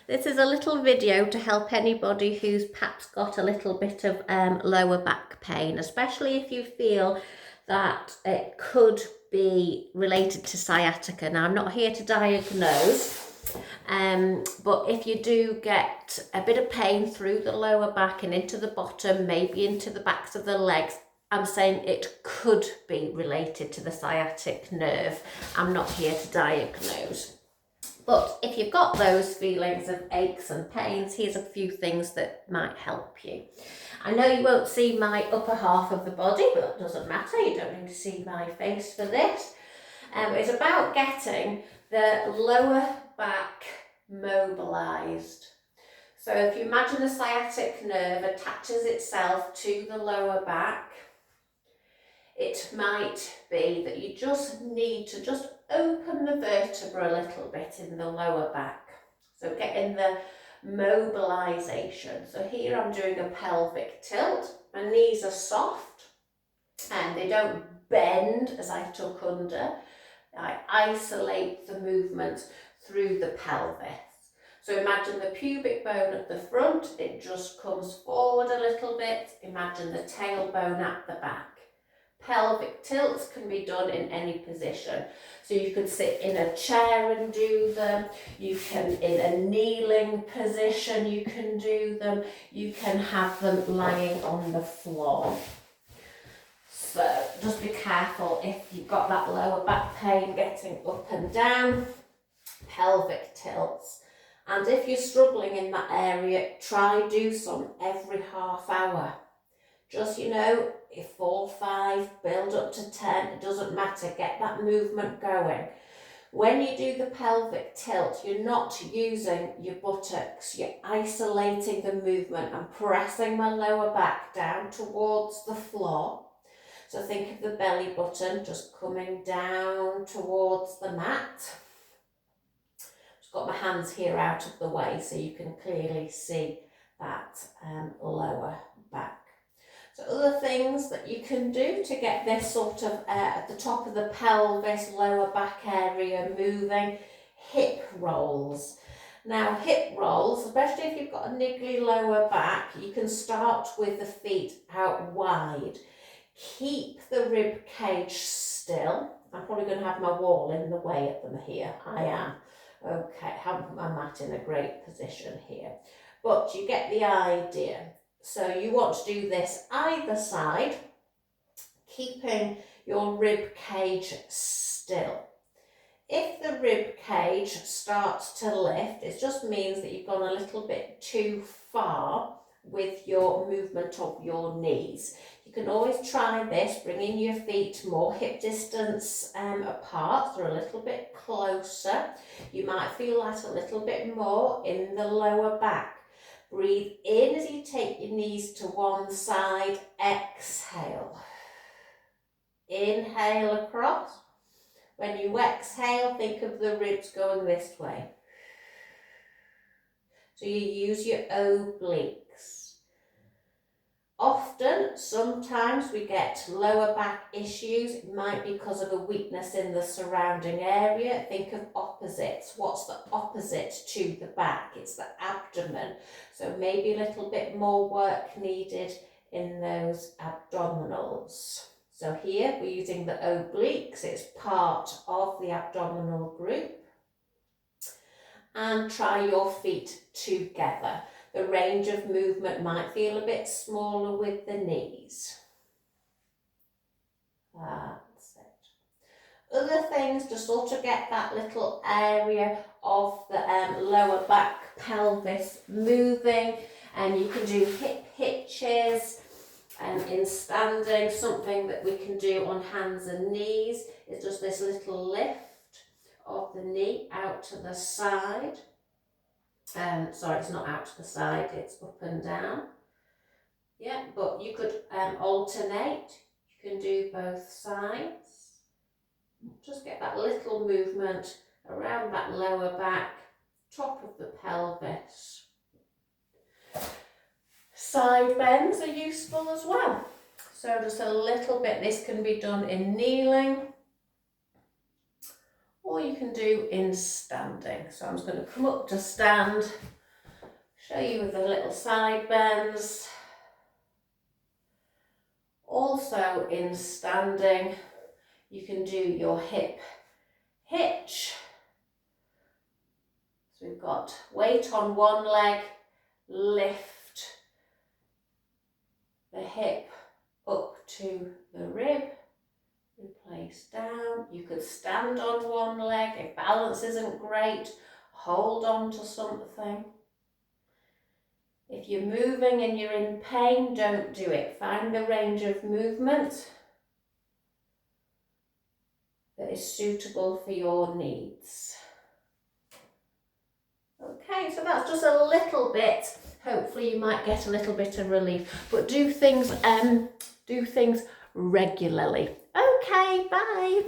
This is a little video to help anybody who's perhaps got a little bit of lower back pain, especially if you feel that it could be related to sciatica. Now, I'm not here to diagnose, but if you do get a bit of pain through the lower back and into the bottom, maybe into the backs of the legs, I'm saying it could be related to the sciatic nerve. I'm not here to diagnose. But if you've got those feelings of aches and pains, here's a few things that might help you. I know you won't see my upper half of the body, but that doesn't matter. You don't need to see my face for this. It's about getting the lower back mobilised. So if you imagine the sciatic nerve attaches itself to the lower back, it might be that you just need to just open the vertebra a little bit in the lower back. So getting the mobilisation. So here I'm doing a pelvic tilt. My knees are soft and they don't bend as I tuck under. I isolate the movement through the pelvis. So imagine the pubic bone at the front, it just comes forward a little bit. Imagine the tailbone at the back. Pelvic tilts can be done in any position. So you could sit in a chair and do them. You can, in a kneeling position, you can do them. You can have them lying on the floor. So just be careful if you've got that lower back pain getting up and down. Pelvic tilts. And if you're struggling in that area, try do some every half hour. Just, if 4, 5, build up to 10, it doesn't matter, get that movement going. When you do the pelvic tilt, you're not using your buttocks, you're isolating the movement and pressing my lower back down towards the floor. So think of the belly button just coming down towards the mat. I've got my hands here out of the way so you can clearly see that lower back. So other things that you can do to get this sort of at the top of the pelvis, lower back area moving, hip rolls. Now hip rolls, especially if you've got a niggly lower back, you can start with the feet out wide. Keep the rib cage still. I'm probably going to have my wall in the way of them here. I am. Okay, haven't put my mat in a great position here. But you get the idea. So you want to do this either side, keeping your rib cage still. If the rib cage starts to lift, it just means that you've gone a little bit too far with your movement of your knees. You can always try this, bringing your feet more hip distance apart, so a little bit closer. You might feel that a little bit more in the lower back. Breathe in as you take your knees to one side, exhale. Inhale across. When you exhale, think of the ribs going this way. So you use your obliques. Sometimes we get lower back issues. It might be because of a weakness in the surrounding area. Think of opposites. What's the opposite to the back? It's the abdomen. So maybe a little bit more work needed in those abdominals. So here we're using the obliques. It's part of the abdominal group. And try your feet together. The range of movement might feel a bit smaller with the knees. That's it. Other things to sort of get that little area of the lower back pelvis moving, and you can do hip hitches in standing. Something that we can do on hands and knees is just this little lift of the knee out to the side. Sorry, it's not out to the side, it's up and down. Yeah, but you could alternate. You can do both sides. Just get that little movement around that lower back, top of the pelvis. Side bends are useful as well. So just a little bit. This can be done in kneeling, or you can do in standing. So I'm just going to come up to stand Show you with the little side bends. Also in standing, you can do your hip hitch. So we've got weight on one leg, lift the hip up to the rib, replace down. You could stand on one leg. If balance isn't great, hold on to something. If you're moving and you're in pain, don't do it. Find the range of movement that is suitable for your needs. Okay, so that's just a little bit. Hopefully you might get a little bit of relief, but do things regularly. Okay, bye.